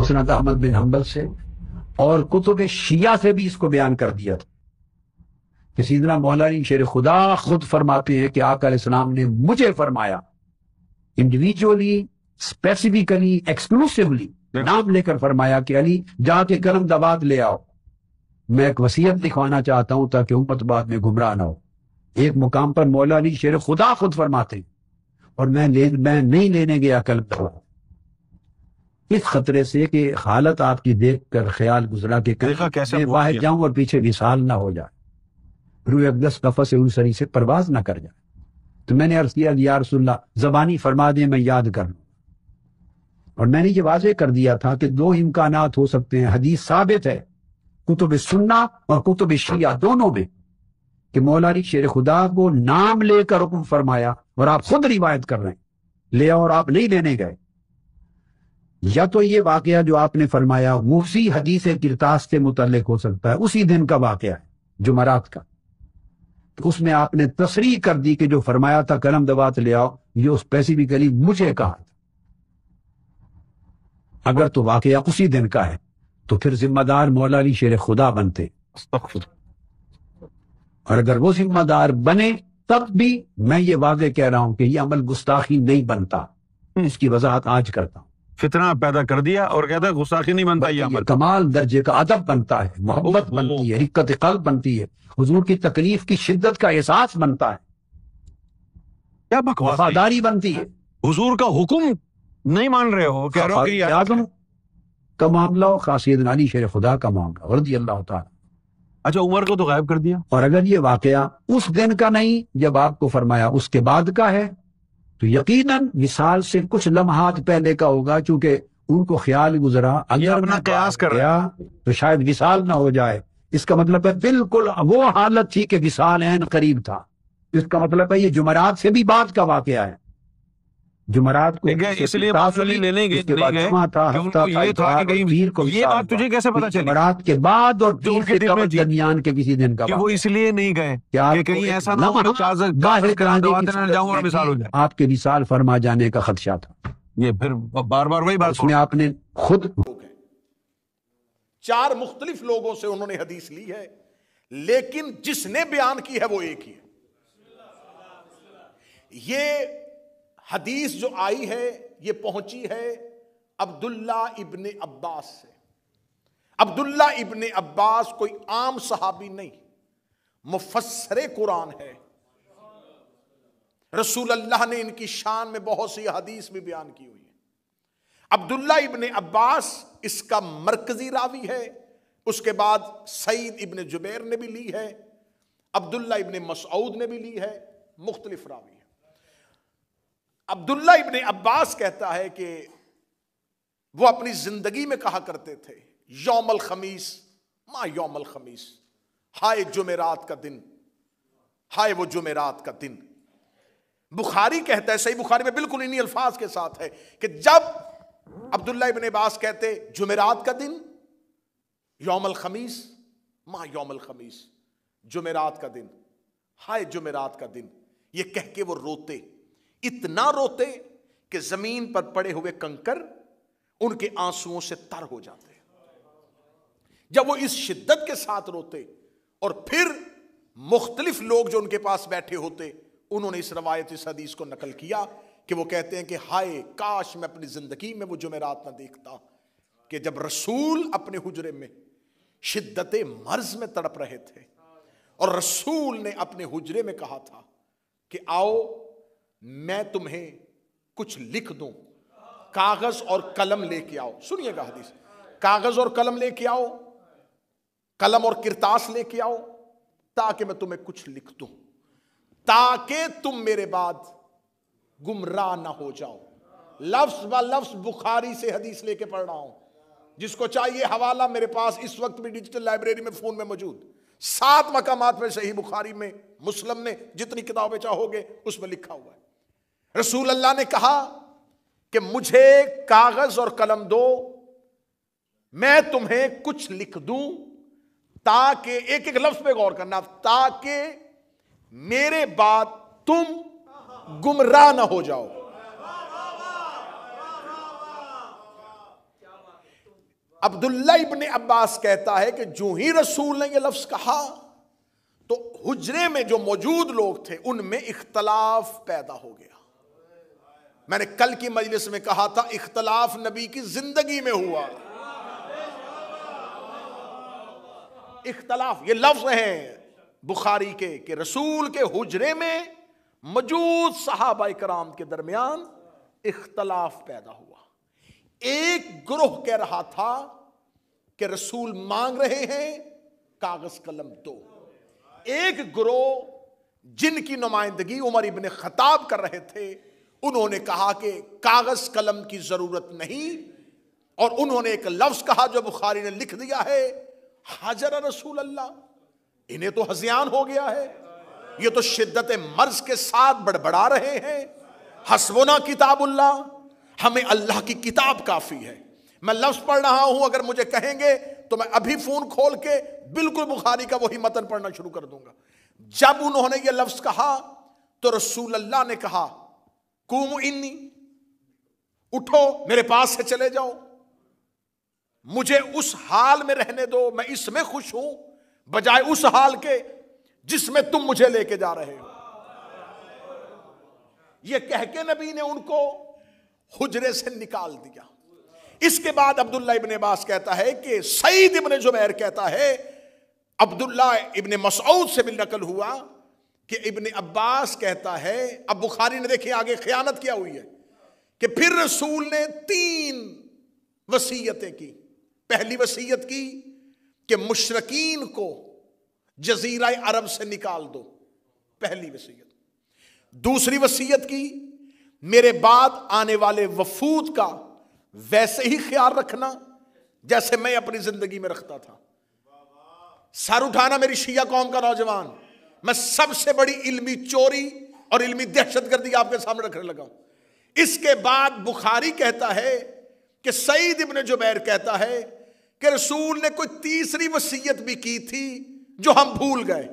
مسند احمد بن حنبل سے اور کتب شیعہ سے بھی اس کو بیان کر دیا تھا کہ سیدنا مولا علی شیر خدا خود فرماتے ہیں کہ آقا علیہ السلام نے مجھے فرمایا انڈیویجولی، اسپیسیفکلی، ایکسکلوسیولی نام لے کر فرمایا کہ علی جا کے قلم دبات لے آؤ، میں ایک وصیت لکھوانا چاہتا ہوں تاکہ امت بعد میں گمراہ نہ ہو۔ ایک مقام پر مولا علی شیر خدا خود فرماتے ہیں اور میں نہیں لینے گیا قلم دبات، اس خطرے سے کہ حالت آپ کی دیکھ کر خیال گزرا کہ میں باہر جاؤں اور پیچھے وصال نہ ہو جائے، روح اقدس قفس انصری سے پرواز نہ کر جائے۔ تو میں نے عرض کیا یا رسول اللہ زبانی فرما دیں میں یاد کر لوں، اور میں نے یہ واضح کر دیا تھا کہ دو امکانات ہو سکتے ہیں، حدیث ثابت ہے کتب سنہ اور کتب شیعہ دونوں میں کہ مولا علی شیر خدا کو نام لے کر حکم فرمایا اور آپ خود روایت کر رہے ہیں لے اور آپ نہیں لینے گئے، یا تو یہ واقعہ جو آپ نے فرمایا اسی حدیث کرتاس سے متعلق ہو سکتا ہے، اسی دن کا واقعہ ہے جمعرات کا، تو اس میں آپ نے تصریح کر دی کہ جو فرمایا تھا قلم دبات لے آؤ یہ اسپیسیفکلی مجھے کہا تھا۔ اگر تو واقعہ اسی دن کا ہے تو پھر ذمہ دار مولا علی شیر خدا بنتے، اور اگر وہ ذمہ دار بنے تب بھی میں یہ واضح کہہ رہا ہوں کہ یہ عمل گستاخی نہیں بنتا، اس کی وضاحت آج کرتا ہوں۔ فتنہ پیدا کر دیا اور کہتا ہے گستاخی نہیں بنتا، یہ عمل کمال درجے کا ادب بنتا ہے، محبت بنتی ہے، رقت قلب بنتی ہے، حضور کی تکلیف کی شدت کا احساس بنتا ہے، کیا بکواس ہے؟ وفاداری بنتی ہے۔ حضور کا حکم نہیں مان رہے ہو، کہہ رہے ہو کہ یہ اعظم کا معاملہ ہو، خاص سیدنا علی شیر خدا کا معاملہ رضی اللہ تعالیٰ۔ اچھا عمر کو تو غائب کر دیا، اور اگر یہ واقعہ اس دن کا نہیں جب آپ کو فرمایا اس کے بعد کا ہے تو یقیناً وصال سے کچھ لمحات پہلے کا ہوگا، چونکہ ان کو خیال گزرا اگر اپنا میں قیاس کر گیا تو شاید وصال نہ ہو جائے، اس کا مطلب ہے بالکل وہ حالت تھی کہ وصال عین قریب تھا، اس کا مطلب ہے یہ جمعرات سے بھی بعد کا واقعہ ہے۔ جمعرات کو اس لیے معذوری لینے گئے کہ ان کو یہ تھا کہ کہیں یہ بات تجھے کیسے پتا چلی جمعرات کے بعد اور پیر کے درمیان کے کسی دن کا کہ وہ اس لیے نہیں گئے کہ کہیں ایسا نہ ہو جاؤں اور مثال ہو جائے، آپ کے وصال فرما جانے کا خدشہ تھا۔ یہ پھر بار بار وہی بات اس میں آپ نے خود چار مختلف لوگوں سے انہوں نے حدیث لی ہے، لیکن جس نے بیان کی ہے وہ ایک ہی ہے۔ یہ حدیث جو آئی ہے یہ پہنچی ہے عبداللہ ابن عباس سے۔ عبداللہ ابن عباس کوئی عام صحابی نہیں، مفسر قرآن ہے، رسول اللہ نے ان کی شان میں بہت سی حدیث بھی بیان کی ہوئی ہے۔ عبداللہ ابن عباس اس کا مرکزی راوی ہے، اس کے بعد سعید ابن جبیر نے بھی لی ہے، عبداللہ ابن مسعود نے بھی لی ہے، مختلف راوی ہے۔ عبداللہ ابن عباس کہتا ہے کہ وہ اپنی زندگی میں کہا کرتے تھے یوم الخمیس ما یوم الخمیس، ہائے جمعرات کا دن، ہائے وہ جمعرات کا دن۔ بخاری کہتا ہے، صحیح بخاری میں بالکل انہی الفاظ کے ساتھ ہے کہ جب عبداللہ ابن عباس کہتے جمعرات کا دن، یوم الخمیس ما یوم الخمیس، جمعرات کا دن، ہائے جمعرات کا دن، یہ کہہ کے وہ روتے، اتنا روتے کہ زمین پر پڑے ہوئے کنکر ان کے آنسوؤں سے تر ہو جاتے۔ جب وہ اس شدت کے ساتھ روتے اور پھر مختلف لوگ جو ان کے پاس بیٹھے ہوتے انہوں نے اس روایت اس حدیث کو نقل کیا کہ وہ کہتے ہیں کہ ہائے کاش میں اپنی زندگی میں وہ جمعرات نہ دیکھتا کہ جب رسول اپنے حجرے میں شدت مرض میں تڑپ رہے تھے اور رسول نے اپنے حجرے میں کہا تھا کہ آؤ میں تمہیں کچھ لکھ دوں، کاغذ اور قلم لے کے آؤ۔ سنیے گا حدیث، کاغذ اور قلم لے کے آؤ، قلم اور کرتاس لے کے آؤ تاکہ میں تمہیں کچھ لکھ دوں، تاکہ تم میرے بعد گمراہ نہ ہو جاؤ۔ لفظ با لفظ بخاری سے حدیث لے کے پڑھ رہا ہوں، جس کو چاہیے حوالہ میرے پاس اس وقت بھی ڈیجیٹل لائبریری میں فون میں موجود، 7 مقامات پہ صحیح بخاری میں، مسلم میں، جتنی کتابیں چاہو گے اس میں لکھا ہوا ہے۔ رسول اللہ نے کہا کہ مجھے کاغذ اور قلم دو، میں تمہیں کچھ لکھ دوں تاکہ، ایک ایک لفظ پہ غور کرنا، تاکہ میرے بعد تم گمراہ نہ ہو جاؤ۔ عبداللہ ابن عباس کہتا ہے کہ جو ہی رسول نے یہ لفظ کہا تو حجرے میں جو موجود لوگ تھے ان میں اختلاف پیدا ہو گیا. میں نے کل کی مجلس میں کہا تھا اختلاف نبی کی زندگی میں ہوا. اختلاف یہ لفظ ہیں بخاری کے کہ رسول کے حجرے میں موجود صحابہ کرام کے درمیان اختلاف پیدا ہوا. ایک گروہ کہہ رہا تھا کہ رسول مانگ رہے ہیں کاغذ قلم دو. ایک گروہ جن کی نمائندگی عمر ابن خطاب کر رہے تھے انہوں نے کہا کہ کاغذ قلم کی ضرورت نہیں, اور انہوں نے ایک لفظ کہا جو بخاری نے لکھ دیا ہے حجر رسول اللہ. انہیں تو ہذیان ہو گیا ہے, یہ تو شدت مرض کے ساتھ بڑبڑا رہے ہیں حسبنا کتاب اللہ, ہمیں اللہ کی کتاب کافی ہے. میں لفظ پڑھ رہا ہوں, اگر مجھے کہیں گے تو میں ابھی فون کھول کے بالکل بخاری کا وہی متن پڑھنا شروع کر دوں گا. جب انہوں نے یہ لفظ کہا تو رسول اللہ نے کہا قوموا انی, اٹھو میرے پاس سے چلے جاؤ, مجھے اس حال میں رہنے دو, میں اس میں خوش ہوں بجائے اس حال کے جس میں تم مجھے لے کے جا رہے ہو. یہ کہہ کے نبی نے ان کو حجرے سے نکال دیا. اس کے بعد عبداللہ ابن عباس کہتا ہے کہ سعید ابن جبیر کہتا ہے عبداللہ ابن مسعود سے بھی نقل ہوا کہ ابن عباس کہتا ہے, اب بخاری نے دیکھیں آگے خیانت کیا ہوئی ہے, کہ پھر رسول نے 3 وصیتیں کی. پہلی وصیت کی کہ مشرکین کو جزیرہ عرب سے نکال دو, پہلی وصیت. دوسری وصیت کی میرے بعد آنے والے وفود کا ویسے ہی خیال رکھنا جیسے میں اپنی زندگی میں رکھتا تھا. سر اٹھانا میری شیعہ قوم کا نوجوان, میں سب سے بڑی علمی چوری اور علمی دہشت گردی آپ کے سامنے رکھنے لگا ہوں. اس کے بعد بخاری کہتا ہے کہ سعید ابن جبیر کہتا ہے کہ رسول نے کوئی تیسری وصیت بھی کی تھی جو ہم بھول گئے.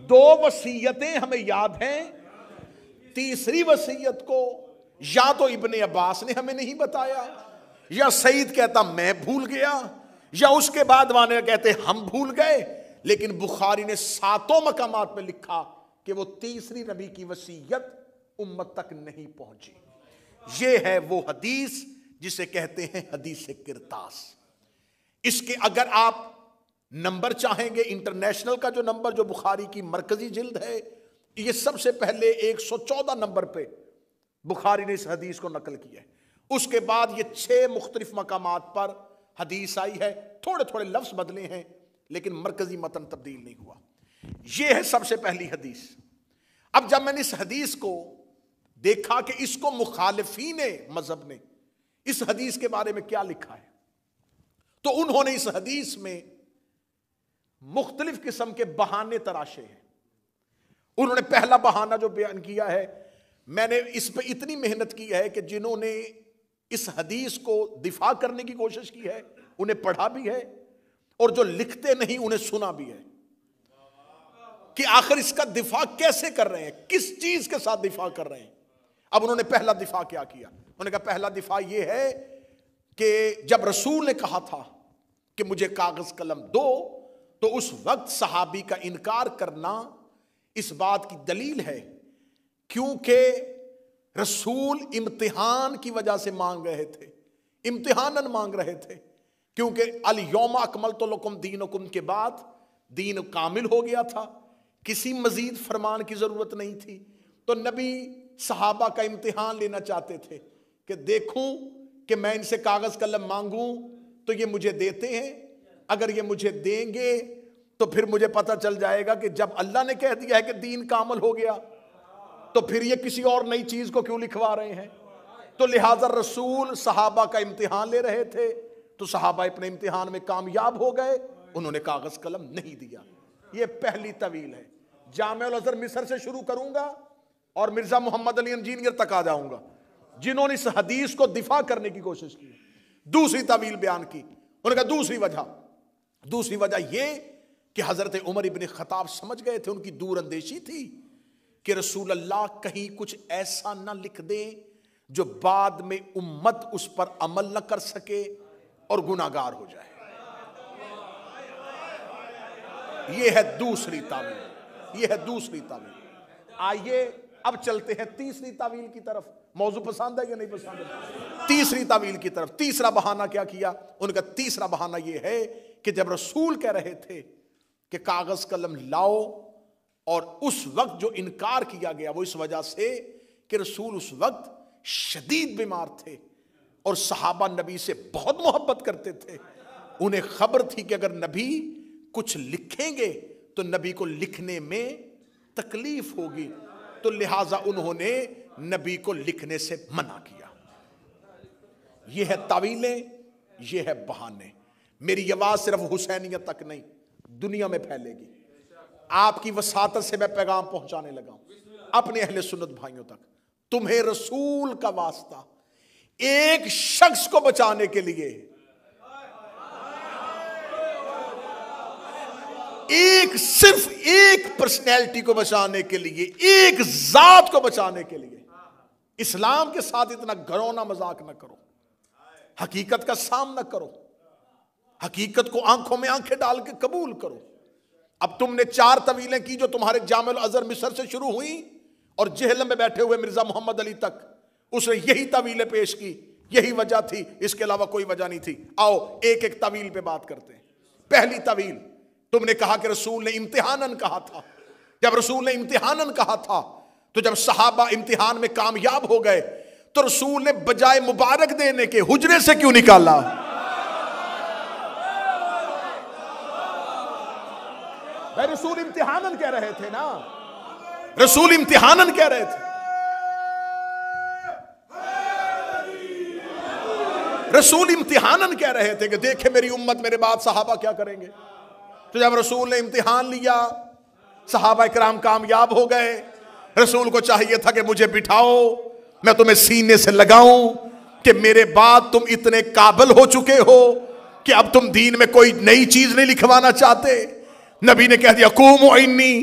2 وصیتیں ہمیں یاد ہیں, تیسری وصیت کو یا تو ابن عباس نے ہمیں نہیں بتایا, یا سعید کہتا میں بھول گیا, یا اس کے بعد وانے کہتے ہم بھول گئے. لیکن بخاری نے 7 مقامات میں لکھا کہ وہ تیسری نبی کی وصیت امت تک نہیں پہنچی. یہ ہے وہ حدیث جسے کہتے ہیں حدیث کرتاس. اس کے اگر آپ نمبر چاہیں گے, انٹرنیشنل کا جو نمبر جو بخاری کی مرکزی جلد ہے, یہ سب سے پہلے 114 نمبر پہ بخاری نے اس حدیث کو نقل کیا ہے. اس کے بعد یہ 6 مختلف مقامات پر حدیث آئی ہے, تھوڑے تھوڑے لفظ بدلے ہیں لیکن مرکزی متن تبدیل نہیں ہوا. یہ ہے سب سے پہلی حدیث. اب جب میں نے اس حدیث کو دیکھا کہ اس کو مخالفین مذہب نے اس حدیث کے بارے میں کیا لکھا ہے, تو انہوں نے اس حدیث میں مختلف قسم کے بہانے تراشے ہیں. انہوں نے پہلا بہانہ جو بیان کیا ہے, میں نے اس پہ اتنی محنت کی ہے کہ جنہوں نے اس حدیث کو دفاع کرنے کی کوشش کی ہے انہیں پڑھا بھی ہے, اور جو لکھتے نہیں انہیں سنا بھی ہے کہ آخر اس کا دفاع کیسے کر رہے ہیں, کس چیز کے ساتھ دفاع کر رہے ہیں. اب انہوں نے پہلا دفاع کیا کیا, انہوں نے کہا پہلا دفاع یہ ہے کہ جب رسول نے کہا تھا کہ مجھے کاغذ قلم دو, تو اس وقت صحابی کا انکار کرنا اس بات کی دلیل ہے کیونکہ رسول امتحان کی وجہ سے مانگ رہے تھے, امتحاناً مانگ رہے تھے, کیونکہ الیوم اکملت لکم دینکم کے بعد دین کامل ہو گیا تھا, کسی مزید فرمان کی ضرورت نہیں تھی. تو نبی صحابہ کا امتحان لینا چاہتے تھے کہ دیکھوں کہ میں ان سے کاغذ قلم مانگوں تو یہ مجھے دیتے ہیں, اگر یہ مجھے دیں گے تو پھر مجھے پتہ چل جائے گا کہ جب اللہ نے کہہ دیا ہے کہ دین کامل ہو گیا تو پھر یہ کسی اور نئی چیز کو کیوں لکھوا رہے ہیں. تو لہٰذا رسول صحابہ کا امتحان لے رہے تھے, تو صحابہ اپنے امتحان میں کامیاب ہو گئے, انہوں نے کاغذ قلم نہیں دیا. یہ پہلی طویل ہے. جامع الازہر مصر سے شروع کروں گا اور مرزا محمد علی انجینئر تک آ جاؤں گا جنہوں نے اس حدیث کو دفاع کرنے کی کوشش کی. دوسری طویل بیان کی, انہوں نے کہا دوسری وجہ یہ کہ حضرت عمر ابن خطاب سمجھ گئے تھے, ان کی دور اندیشی تھی کہ رسول اللہ کہیں کچھ ایسا نہ لکھ دیں جو بعد میں امت اس پر عمل نہ کر سکے اور گناہگار ہو جائے. یہ ہے دوسری تعویل. یہ ہے دوسری تعویل. آئیے اب چلتے ہیں تیسری تعویل کی طرف. موضوع پسند ہے یا نہیں پسند ہے؟ تیسری تعویل کی طرف. تیسرا بہانہ کیا کیا ان کا؟ تیسرا بہانہ یہ ہے کہ جب رسول کہہ رہے تھے کہ کاغذ قلم لاؤ، اور اس وقت جو انکار کیا گیا وہ اس وجہ سے کہ رسول اس وقت شدید بیمار تھے اور صحابہ نبی سے بہت محبت کرتے تھے. انہیں خبر تھی کہ اگر نبی کچھ لکھیں گے تو نبی کو لکھنے میں تکلیف ہوگی، تو لہٰذا انہوں نے نبی کو لکھنے سے منع کیا. یہ ہے تعویلیں، یہ ہے بہانے. میری آواز صرف حسینیت تک نہیں، دنیا میں پھیلے گی. آپ کی وساطت سے میں پیغام پہنچانے لگا ہوں اپنے اہل سنت بھائیوں تک. تمہیں رسول کا واسطہ ایک شخص کو بچانے کے لیے، صرف ایک پرسنالٹی کو بچانے کے لیے، ایک ذات کو بچانے کے لیے، اسلام کے ساتھ اتنا گھرونا مذاق نہ کرو. حقیقت کا سامنا کرو، حقیقت کو آنکھوں میں آنکھیں ڈال کے قبول کرو. اب تم نے 4 طویلیں کی جو تمہارے جامع الازہر مصر سے شروع ہوئیں اور جہلم میں بیٹھے ہوئے مرزا محمد علی تک اس نے یہی طویلیں پیش کی. یہی وجہ تھی، اس کے علاوہ کوئی وجہ نہیں تھی. آؤ ایک ایک طویل پہ بات کرتے ہیں. پہلی طویل، تم نے کہا کہ رسول نے امتحاناً کہا تھا. جب رسول نے امتحاناً کہا تھا تو جب صحابہ امتحان میں کامیاب ہو گئے تو رسول نے بجائے مبارک دینے کے حجرے سے کیوں نکالا؟ بھائی رسول امتحاناً کہہ رہے تھے نا، رسول امتحاناً کہہ رہے تھے. رسول امتحاناً کہہ رہے تھے کہ دیکھیں میری امت میرے بعد صحابہ کیا کریں گے. تو جب رسول نے امتحان لیا، صحابہ کرام کامیاب ہو گئے. رسول کو چاہیے تھا کہ مجھے بٹھاؤ، میں تمہیں سینے سے لگاؤں کہ میرے بعد تم اتنے قابل ہو چکے ہو کہ اب تم دین میں کوئی نئی چیز نہیں لکھوانا چاہتے. نبی نے کہہ دیا قوموا عنی،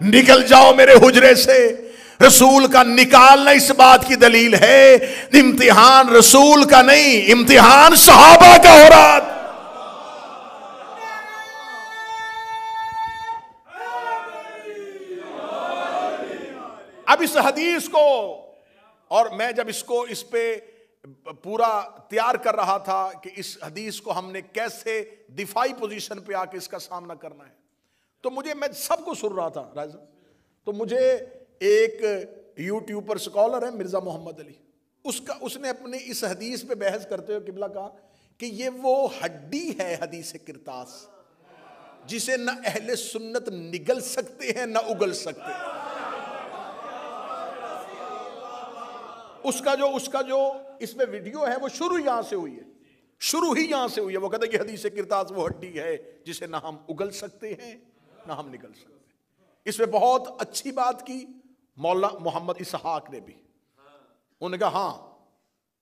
نکل جاؤ میرے حجرے سے. رسول کا نکالنا اس بات کی دلیل ہے امتحان رسول کا نہیں، امتحان صحابہ کا ہو رہا تھا. اب اس حدیث کو، اور میں جب اس پہ پورا تیار کر رہا تھا کہ اس حدیث کو ہم نے کیسے دفاعی پوزیشن پہ آ کے اس کا سامنا کرنا ہے، تو میں سب کو سن رہا تھا رائزہ. تو مجھے ایک یوٹیوب پر سکالر ہے مرزا محمد علی، اس نے اپنے اس حدیث پہ بحث کرتے ہوئے قبلہ کہا کہ یہ وہ ہڈی ہے حدیث کرتاس جسے نہ اہل سنت نگل سکتے ہیں نہ اگل سکتے ہیں. اس کا جو اس میں ویڈیو ہے وہ شروع یہاں سے ہوئی ہے، شروع ہی یہاں سے ہوئی ہے. وہ کہتا ہے کہ حدیث کرتاس وہ ہڈی ہے جسے نہ ہم اگل سکتے ہیں نہ ہم نگل سکتے ہیں. اس میں بہت اچھی بات کی مولا محمد اسحاق نے بھی. انہوں نے کہا ہاں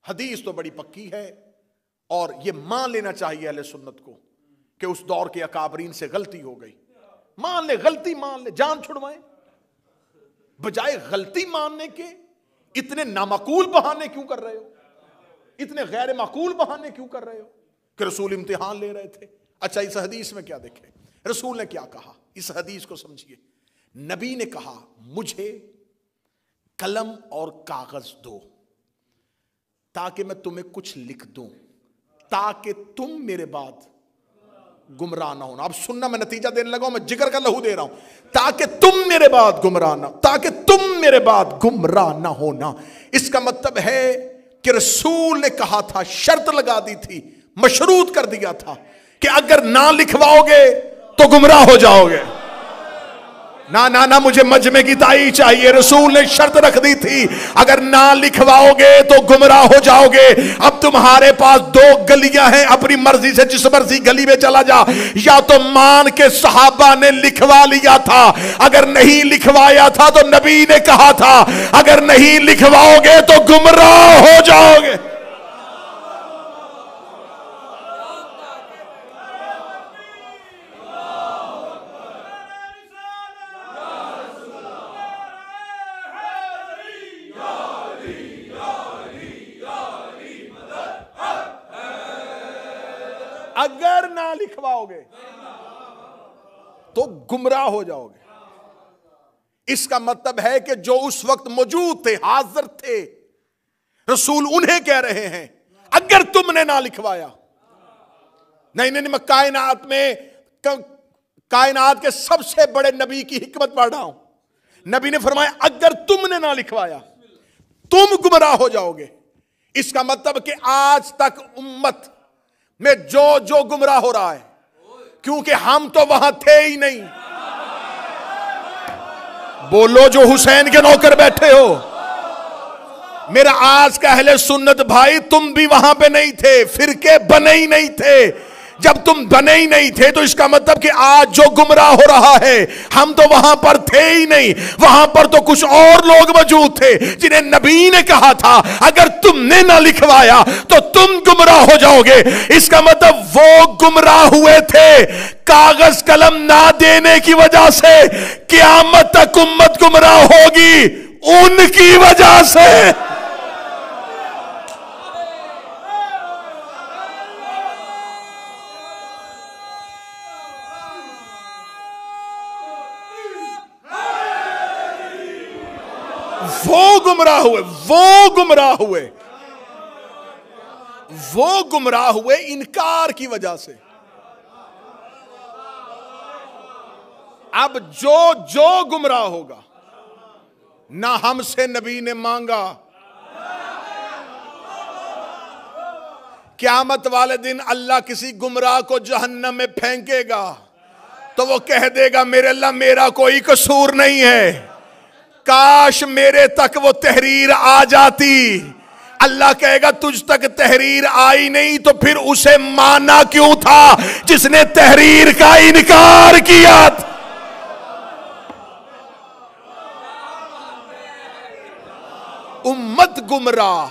حدیث تو بڑی پکی ہے اور یہ مان لینا چاہیے اہل سنت کو کہ اس دور کے اکابرین سے غلطی ہو گئی. مان لے، غلطی مان لے، جان چھڑوائیں. بجائے غلطی ماننے کے اتنے نامعقول بہانے کیوں کر رہے ہو؟ اتنے غیر معقول بہانے کیوں کر رہے ہو؟ کہ رسول امتحان لے رہے تھے. اچھا اس حدیث میں کیا دیکھیں، رسول نے کیا کہا، اس حدیث کو سمجھیے. نبی نے کہا مجھے قلم اور کاغذ دو تاکہ میں تمہیں کچھ لکھ دوں، تاکہ تم میرے بعد گمراہ نہ ہونا. اب سننا، میں نتیجہ دینے لگا ہوں، میں جگر کا لہو دے رہا ہوں. تاکہ تم میرے بعد گمراہ نہ، تاکہ تم میرے بعد گمراہ نہ ہونا. اس کا مطلب ہے کہ رسول نے کہا تھا، شرط لگا دی تھی، مشروط کر دیا تھا کہ اگر نہ لکھواؤ گے تو گمراہ ہو جاؤ گے. نہ مجھے مجمع کی تائید چاہیے. رسول نے شرط رکھ دی تھی اگر نہ لکھواؤ گے تو گمراہ ہو جاؤ گے. اب تمہارے پاس 2 گلیاں ہیں، اپنی مرضی سے جس مرضی گلی میں چلا جا. یا تو مان کے صحابہ نے لکھوا لیا تھا، اگر نہیں لکھوایا تھا تو نبی نے کہا تھا اگر نہیں لکھواؤ گے تو گمراہ ہو جاؤ گے. اگر نہ لکھواؤ گے تو گمراہ ہو جاؤ گے. اس کا مطلب ہے کہ جو اس وقت موجود تھے, حاضر تھے, رسول انہیں کہہ رہے ہیں اگر تم نے نہ لکھوایا. نہیں, میں کائنات کے سب سے بڑے نبی کی حکمت پڑھ رہا ہوں. نبی نے فرمایا اگر تم نے نہ لکھوایا تم گمراہ ہو جاؤ گے. اس کا مطلب کہ آج تک امت میں جو گمراہ ہو رہا ہے, کیونکہ ہم تو وہاں تھے ہی نہیں. بولو جو حسین کے نوکر بیٹھے ہو. میرا آج کا اہل سنت بھائی, تم بھی وہاں پہ نہیں تھے, فرقے بنے ہی نہیں تھے. جب تم بنے ہی نہیں تھے تو اس کا مطلب کہ آج جو گمراہ ہو رہا ہے ہم تو وہاں پر تھے ہی نہیں. وہاں پر تو کچھ اور لوگ موجود تھے جنہیں نبی نے کہا تھا اگر تم نے نہ لکھوایا تو تم گمراہ ہو جاؤ گے. اس کا مطلب وہ گمراہ ہوئے تھے کاغذ قلم نہ دینے کی وجہ سے. قیامت تک امت گمراہ ہوگی ان کی وجہ سے. وہ گمراہ ہوئے انکار کی وجہ سے. اب جو گمراہ ہوگا, نہ ہم سے نبی نے مانگا, قیامت والے دن اللہ کسی گمراہ کو جہنم میں پھینکے گا تو وہ کہہ دے گا میرے اللہ میرا کوئی قصور نہیں ہے, کاش میرے تک وہ تحریر آ جاتی. اللہ کہے گا تجھ تک تحریر آئی نہیں تو پھر اسے مانا کیوں تھا جس نے تحریر کا انکار کیا. امت گمراہ.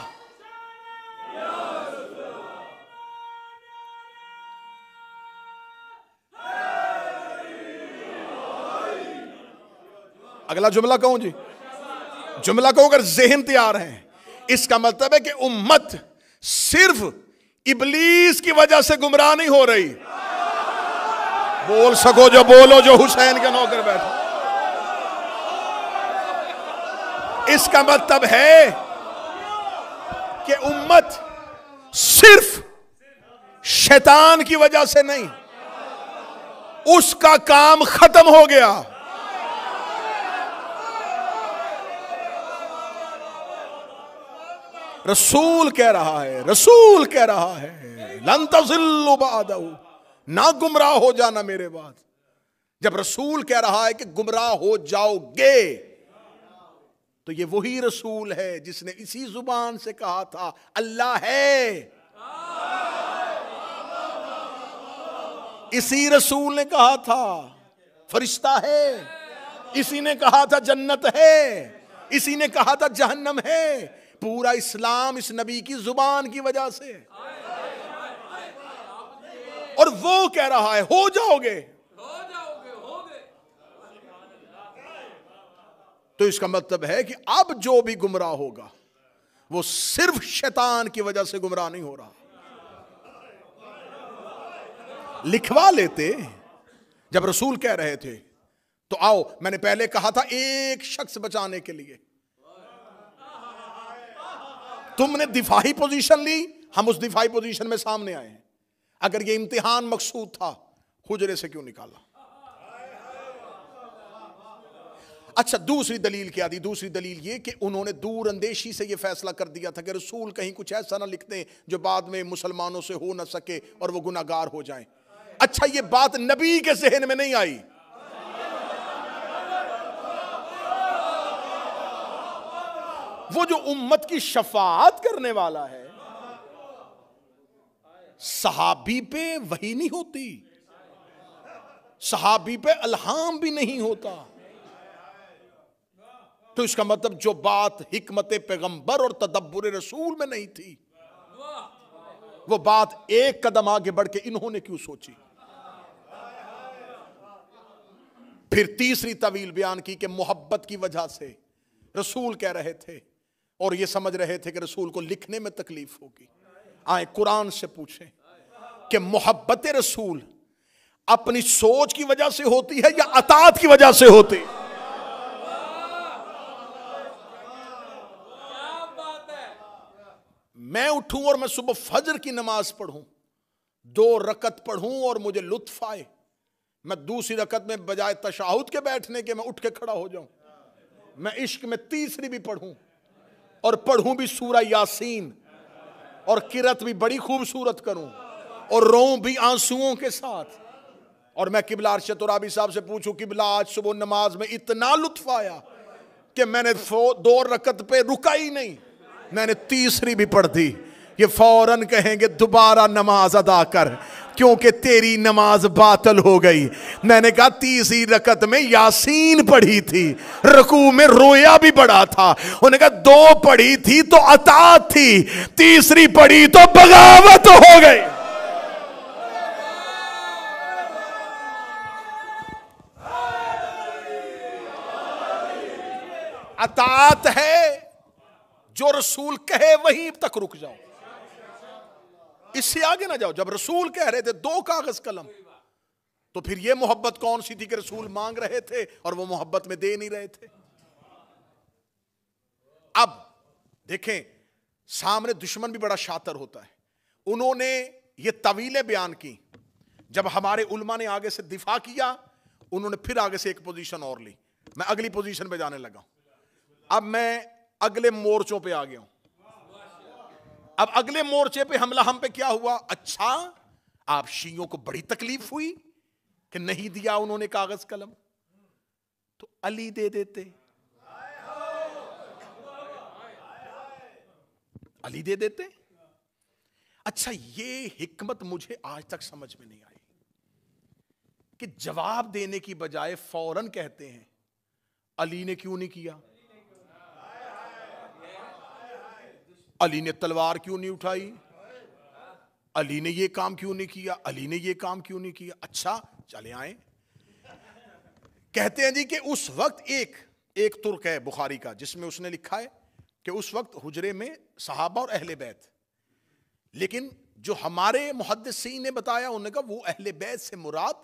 اگلا جملہ کہوں جی, جملہ کہوں اگر ذہن تیار ہیں. اس کا مطلب ہے کہ امت صرف ابلیس کی وجہ سے گمراہ نہیں ہو رہی. بول سکو جو بولو جو حسین کے نوکر بیٹھے. اس کا مطلب ہے کہ امت صرف شیطان کی وجہ سے نہیں, اس کا کام ختم ہو گیا. رسول کہہ رہا ہے لن تضلوا بعدہ, نہ گمراہ ہو جانا میرے بعد. جب رسول کہہ رہا ہے کہ گمراہ ہو جاؤ گے تو یہ وہی رسول ہے جس نے اسی زبان سے کہا تھا اللہ ہے. اسی رسول نے کہا تھا فرشتہ ہے, اسی نے کہا تھا جنت ہے, اسی نے کہا تھا جہنم ہے. پورا اسلام اس نبی کی زبان کی وجہ سے. اور وہ کہہ رہا ہے ہو جاؤ گے. تو اس کا مطلب ہے کہ اب جو بھی گمراہ ہوگا وہ صرف شیطان کی وجہ سے گمراہ نہیں ہو رہا. لکھوا لیتے جب رسول کہہ رہے تھے تو آؤ, میں نے پہلے کہا تھا ایک شخص بچانے کے لیے تم نے دفاعی پوزیشن لی, ہم اس دفاعی پوزیشن میں سامنے آئے ہیں. اگر یہ امتحان مقصود تھا حجرے سے کیوں نکالا؟ اچھا دوسری دلیل کیا دی؟ دوسری دلیل یہ کہ انہوں نے دور اندیشی سے یہ فیصلہ کر دیا تھا کہ رسول کہیں کچھ ایسا نہ لکھ دیں جو بعد میں مسلمانوں سے ہو نہ سکے اور وہ گناہگار ہو جائیں. اچھا یہ بات نبی کے ذہن میں نہیں آئی. وہ جو امت کی شفاعت کرنے والا ہے صحابی پہ وحی نہیں ہوتی, صحابی پہ الہام بھی نہیں ہوتا. تو اس کا مطلب جو بات حکمت پیغمبر اور تدبر رسول میں نہیں تھی وہ بات ایک قدم آگے بڑھ کے انہوں نے کیوں سوچی؟ پھر تیسری طویل بیان کی کہ محبت کی وجہ سے رسول کہہ رہے تھے اور یہ سمجھ رہے تھے کہ رسول کو لکھنے میں تکلیف ہوگی. آئیں قرآن سے پوچھیں, کہ محبت رسول اپنی سوچ کی وجہ سے ہوتی ہے یا اطاعت کی وجہ سے ہوتی ہے؟ میں اٹھوں اور میں صبح فجر کی نماز پڑھوں، 2 رکعت پڑھوں اور مجھے لطف آئے، میں دوسری رکعت میں بجائے تشہد کے بیٹھنے کے میں اٹھ کے کھڑا ہو جاؤں، میں عشق میں تیسری بھی پڑھوں اور پڑھوں بھی سورہ یاسین اور قرات بھی بڑی خوبصورت کروں اور روؤں بھی آنسوؤں کے ساتھ، اور میں قبلہ ارشد ترابی صاحب سے پوچھوں قبلہ آج صبح نماز میں اتنا لطف آیا کہ میں نے 2 رکعت پہ رکا ہی نہیں، میں نے تیسری بھی پڑھ دی، یہ فوراً کہیں گے دوبارہ نماز ادا کر کیونکہ تیری نماز باطل ہو گئی۔ میں نے کہا تیسری رکعت میں یاسین پڑھی تھی، رکوع میں رویا بھی پڑا تھا، انہوں نے کہا 2 پڑھی تھی تو اطاعت تھی، تیسری پڑھی تو بغاوت ہو گئی۔ اطاعت ہے جو رسول کہے وہیں تک رک جاؤ، اس سے آگے نہ جاؤ۔ جب رسول کہہ رہے تھے 2 کاغذ قلم، تو پھر یہ محبت کون سی تھی کہ رسول مانگ رہے تھے اور وہ محبت میں دے نہیں رہے تھے؟ اب دیکھیں سامنے دشمن بھی بڑا شاطر ہوتا ہے، انہوں نے یہ طویلیں بیان کی، جب ہمارے علماء نے آگے سے دفاع کیا انہوں نے پھر آگے سے ایک پوزیشن اور لی، میں اگلی پوزیشن پہ جانے لگا ہوں۔ اب میں اگلے مورچوں پہ آ گیا ہوں۔ اب اگلے مورچے پہ حملہ ہم پہ کیا ہوا؟ اچھا آپ شیعوں کو بڑی تکلیف ہوئی کہ نہیں دیا انہوں نے کاغذ قلم، تو علی دے دیتے، علی دے دیتے۔ اچھا یہ حکمت مجھے آج تک سمجھ میں نہیں آئی کہ جواب دینے کی بجائے فوراً کہتے ہیں علی نے کیوں نہیں کیا، علی نے تلوار کیوں نہیں اٹھائی، علی نے یہ کام کیوں نہیں کیا، علی نے یہ کام کیوں نہیں کیا۔ اچھا چلے آئیں، کہتے ہیں جی کہ اس وقت ایک ترک ہے بخاری کا جس میں اس نے لکھا ہے کہ اس وقت حجرے میں صحابہ اور اہل بیت، لیکن جو ہمارے محدثین نے بتایا انہوں نے کہا وہ اہل بیت سے مراد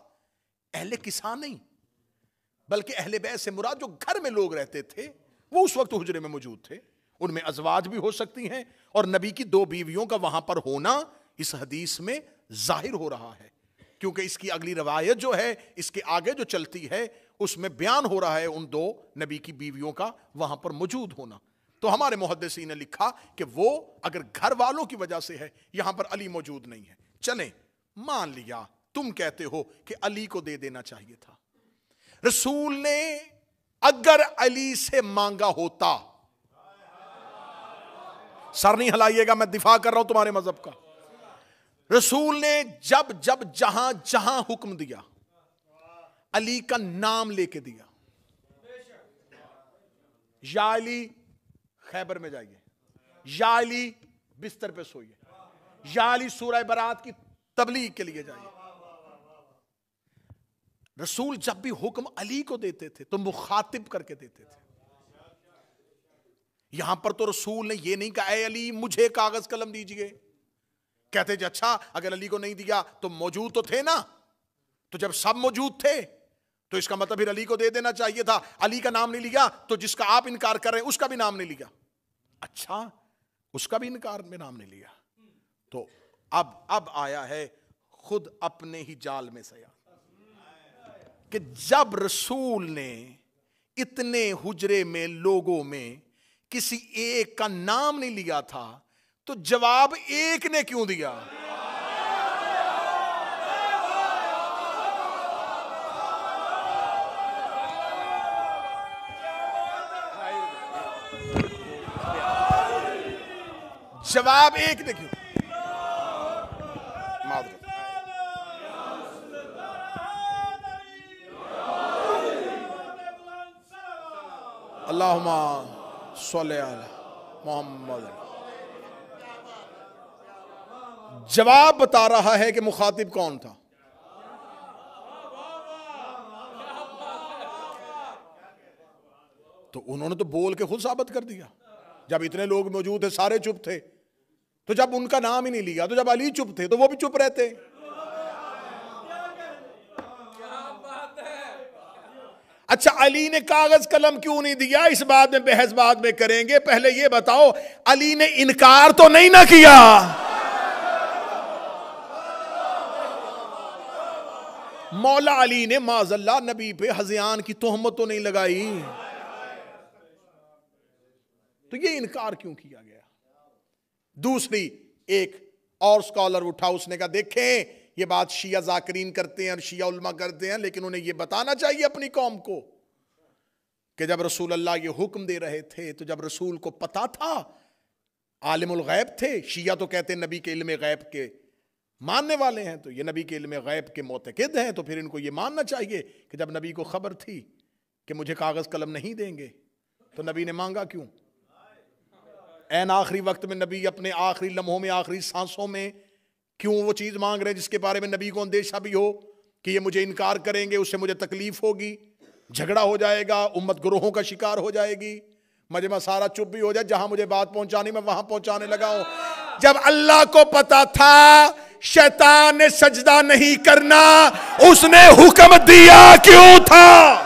اہل کساں نہیں بلکہ اہل بیت سے مراد جو گھر میں لوگ رہتے تھے وہ اس وقت حجرے میں موجود تھے، ان میں ازواج بھی ہو سکتی ہیں، اور نبی کی 2 بیویوں کا وہاں پر ہونا اس حدیث میں ظاہر ہو رہا ہے، کیونکہ اس کی اگلی روایت جو ہے اس کے آگے جو چلتی ہے اس میں بیان ہو رہا ہے ان 2 نبی کی بیویوں کا وہاں پر موجود ہونا۔ تو ہمارے محدثین نے لکھا کہ وہ اگر گھر والوں کی وجہ سے ہے، یہاں پر علی موجود نہیں ہے، چلیں مان لیا تم کہتے ہو کہ علی کو دے دینا چاہیے تھا، رسول نے اگر علی سے مانگا ہوتا، سر نہیں ہلائیے گا میں دفاع کر رہا ہوں تمہارے مذہب کا، رسول نے جب جہاں جہاں حکم دیا علی کا نام لے کے دیا، یا علی خیبر میں جائیے، یا علی بستر پہ سوئیے، یا علی سورہ برات کی تبلیغ کے لیے جائیے۔ رسول جب بھی حکم علی کو دیتے تھے تو مخاطب کر کے دیتے تھے، یہاں پر تو رسول نے یہ نہیں کہا اے علی مجھے کاغذ قلم دیجئے، کہتے جی اچھا اگر علی کو نہیں دیا تو موجود تو تھے نا، تو جب سب موجود تھے تو اس کا مطلب پھر علی کو دے دینا چاہیے تھا، علی کا نام نہیں لیا تو جس کا آپ انکار کر رہے ہیں اس کا بھی نام نہیں لیا، اچھا اس کا بھی انکار میں نام نہیں لیا، تو اب آیا ہے خود اپنے ہی جال میں سیا کہ جب رسول نے اتنے حجرے میں لوگوں میں کسی ایک کا نام نہیں لیا تھا تو جواب ایک نے کیوں دیا؟ جواب ایک نے کیوں؟ معذرت، اللہم صلی علی محمد۔ جواب بتا رہا ہے کہ مخاطب کون تھا، تو انہوں نے تو بول کے خود ثابت کر دیا، جب اتنے لوگ موجود تھے سارے چپ تھے، تو جب ان کا نام ہی نہیں لیا تو جب علی چپ تھے تو وہ بھی چپ رہتے، اچھا علی نے کاغذ قلم کیوں نہیں دیا؟ اس بات میں بحث بعد میں کریں گے، پہلے یہ بتاؤ علی نے انکار تو نہیں نہ کیا؟ مولا علی نے معاذ اللہ نبی پہ ہذیان کی تہمت تو نہیں لگائی، تو یہ انکار کیوں کیا گیا؟ دوسری ایک اور سکالر اٹھا، اس نے کہا دیکھیں یہ بات شیعہ ذاکرین کرتے ہیں اور شیعہ علماء کرتے ہیں، لیکن انہیں یہ بتانا چاہیے اپنی قوم کو کہ جب رسول اللہ یہ حکم دے رہے تھے تو جب رسول کو پتا تھا، عالم الغیب تھے، شیعہ تو کہتے ہیں نبی کے علم غیب کے ماننے والے ہیں، تو یہ نبی کے علم غیب کے معتقد ہیں، تو پھر ان کو یہ ماننا چاہیے کہ جب نبی کو خبر تھی کہ مجھے کاغذ قلم نہیں دیں گے تو نبی نے مانگا کیوں؟ این آخری وقت میں نبی اپنے آخری لمحوں میں، آخری سانسوں میں کیوں وہ چیز مانگ رہے ہیں جس کے بارے میں نبی کو اندیشہ بھی ہو کہ یہ مجھے انکار کریں گے، اس سے مجھے تکلیف ہوگی، جھگڑا ہو جائے گا، امت گروہوں کا شکار ہو جائے گی، مجمع سارا چپ بھی ہو جائے، جہاں مجھے بات پہنچانی میں وہاں پہنچانے لگا ہوں۔ جب اللہ کو پتا تھا شیطان نے سجدہ نہیں کرنا، اس نے حکم دیا کیوں تھا؟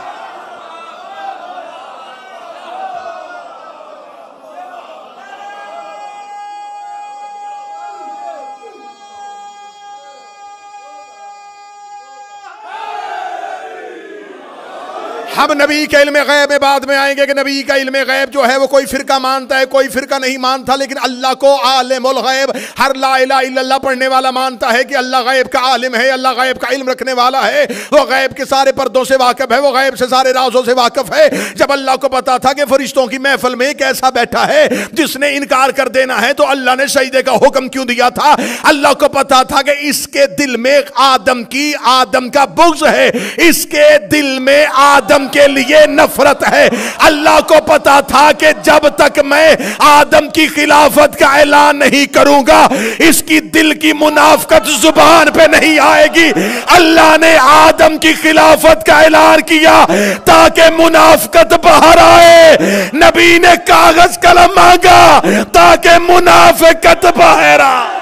ہم نبی کے علم غیب میں بعد میں آئیں گے کہ نبی کا علم غیب جو ہے وہ کوئی فرقہ مانتا ہے، کوئی فرقہ نہیں مانتا، لیکن اللہ کو عالم الغیب ہر لا الہ الا اللہ پڑھنے والا مانتا ہے کہ اللہ غیب کا عالم ہے، اللہ غیب کا علم رکھنے والا ہے، وہ غیب کے سارے پردوں سے واقف ہے، وہ غیب سے سارے رازوں سے واقف ہے۔ جب اللہ کو پتا تھا کہ فرشتوں کی محفل میں ایک ایسا بیٹھا ہے جس نے انکار کر دینا ہے، تو اللہ نے سجدے کا حکم کیوں دیا تھا؟ اللہ کو پتا تھا کہ اس کے دل میں آدم کا بغض ہے، اس کے دل میں آدم کے لیے نفرت ہے۔ اللہ کو پتا تھا کہ جب تک میں آدم کی خلافت کا اعلان نہیں کروں گا اس کی دل کی منافقت زبان پہ نہیں آئے گی۔ اللہ نے آدم کی خلافت کا اعلان کیا تاکہ منافقت باہر آئے، نبی نے کاغذ قلم مانگا تاکہ منافقت باہر آئے۔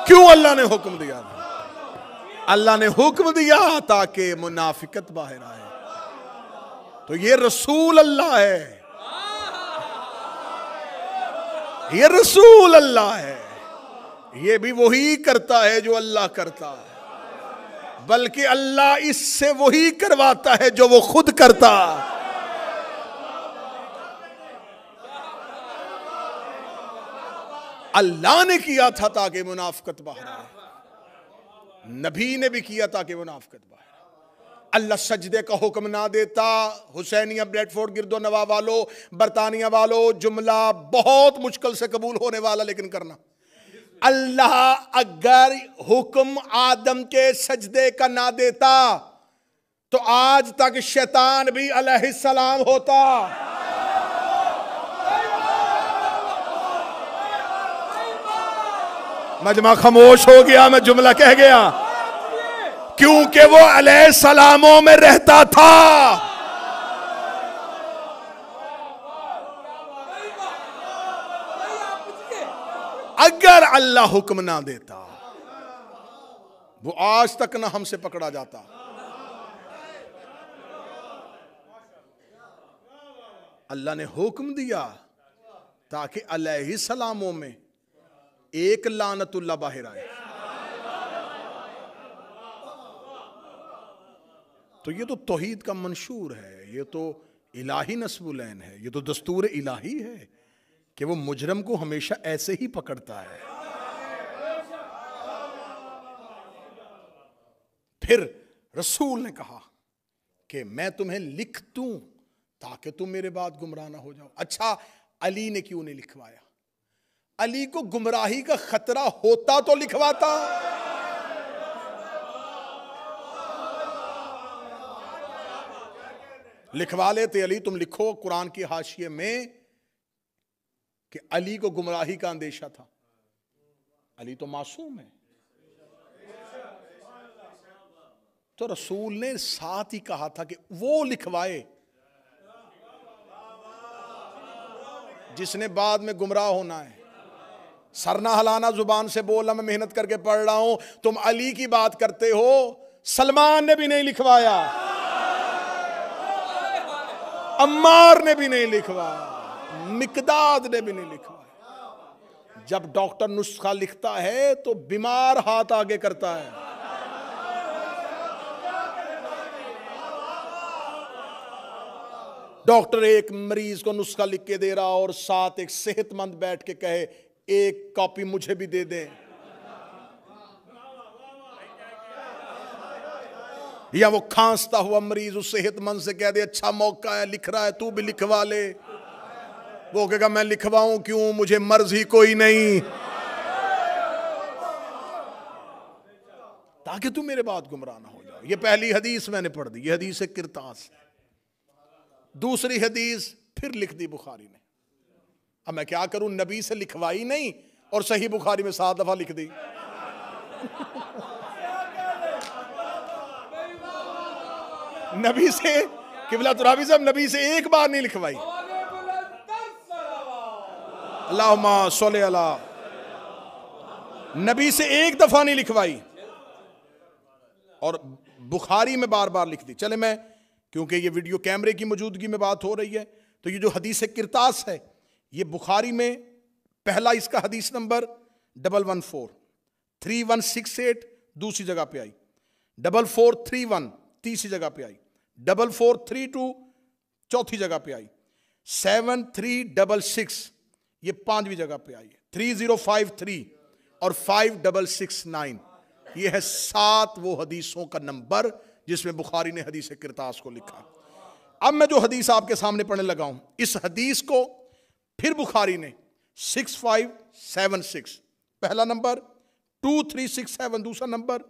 کیوں اللہ نے حکم دیا؟ اللہ نے حکم دیا تاکہ منافقت باہر آئے۔ تو یہ رسول اللہ ہے، یہ رسول اللہ ہے، یہ بھی وہی کرتا ہے جو اللہ کرتا ہے، بلکہ اللہ اس سے وہی کرواتا ہے جو وہ خود کرتا۔ اللہ نے کیا تھا تاکہ منافقت باہر آئے، نبی نے بھی کیا تاکہ منافقت باہر آئے۔ اللہ سجدے کا حکم نہ دیتا، حسینیہ بریڈ فورڈ گرد و نواح والو، برطانیہ والو، جملہ بہت مشکل سے قبول ہونے والا لیکن کرنا۔ اللہ اگر حکم آدم کے سجدے کا نہ دیتا تو آج تک شیطان بھی علیہ السلام ہوتا۔ مجمع خاموش ہو گیا، میں جملہ کہہ گیا، کیونکہ وہ علیہ السلاموں میں رہتا تھا۔ اگر اللہ حکم نہ دیتا وہ آج تک نہ ہم سے پکڑا جاتا۔ اللہ نے حکم دیا تاکہ علیہ السلاموں میں ایک لعنت اللہ باہر آئے۔ تو یہ تو توحید کا منشور ہے، یہ تو الہی نصب العین ہے، یہ تو دستور الہی ہے کہ وہ مجرم کو ہمیشہ ایسے ہی پکڑتا ہے۔ پھر رسول نے کہا کہ میں تمہیں لکھ دوں تاکہ تم میرے بعد گمراہ نہ ہو جاؤ۔ اچھا علی نے کیوں نہیں لکھوایا؟ علی کو گمراہی کا خطرہ ہوتا تو لکھواتا۔ لکھوا لیتے، علی تم لکھو قرآن کی حاشیے میں کہ علی کو گمراہی کا اندیشہ تھا۔ علی تو معصوم ہے۔ تو رسول نے ساتھ ہی کہا تھا کہ وہ لکھوائے جس نے بعد میں گمراہ ہونا ہے. سر نہ ہلانا, زبان سے بولنا, میں محنت کر کے پڑھ رہا ہوں. تم علی کی بات کرتے ہو, سلمان نے بھی نہیں لکھوایا, عمار نے بھی نہیں لکھوایا, مقداد نے بھی نہیں لکھوایا. جب ڈاکٹر نسخہ لکھتا ہے تو بیمار ہاتھ آگے کرتا ہے. ڈاکٹر ایک مریض کو نسخہ لکھ کے دے رہا اور ساتھ ایک صحت مند بیٹھ کے کہے ایک کاپی مجھے بھی دے دیں, یا وہ کھانستا ہوا مریض اس صحت مند سے کہہ دے اچھا موقع ہے, لکھ رہا ہے تو بھی لکھوا لے. وہ کہے گا میں لکھواؤں کیوں, مجھے مرض ہی کوئی نہیں, تاکہ تم میرے بعد گمراہ نہ ہو جاؤ. یہ پہلی حدیث میں نے پڑھ دی, یہ حدیث کرتاس ہے. دوسری حدیث پھر لکھ دی بخاری نے. اب میں کیا کروں, نبی سے لکھوائی نہیں اور صحیح بخاری میں 7 دفعہ لکھ دی. نبی سے, قبلہ ترابی صاحب, نبی سے ایک بار نہیں لکھوائی. اللہم صلی علی, نبی سے ایک دفعہ نہیں لکھوائی اور بخاری میں بار بار لکھ دی. چلے میں, کیونکہ یہ ویڈیو کیمرے کی موجودگی میں بات ہو رہی ہے, تو یہ جو حدیث کرتاس ہے یہ بخاری میں پہلا اس کا حدیث نمبر 114, 3168 دوسری جگہ پہ آئی, 4431 تیسری جگہ پہ آئی, 4432 چوتھی جگہ پہ آئی, 7366 یہ 5ویں جگہ پہ آئی, 3053 اور 5669 یہ ہے 7 وہ حدیثوں کا نمبر جس میں بخاری نے حدیث کرتاس کو لکھا. اب میں جو حدیث آپ کے سامنے پڑھنے لگا ہوں, اس حدیث کو پھر بخاری نے 6576 پہلا نمبر, 2367 دوسرا نمبر,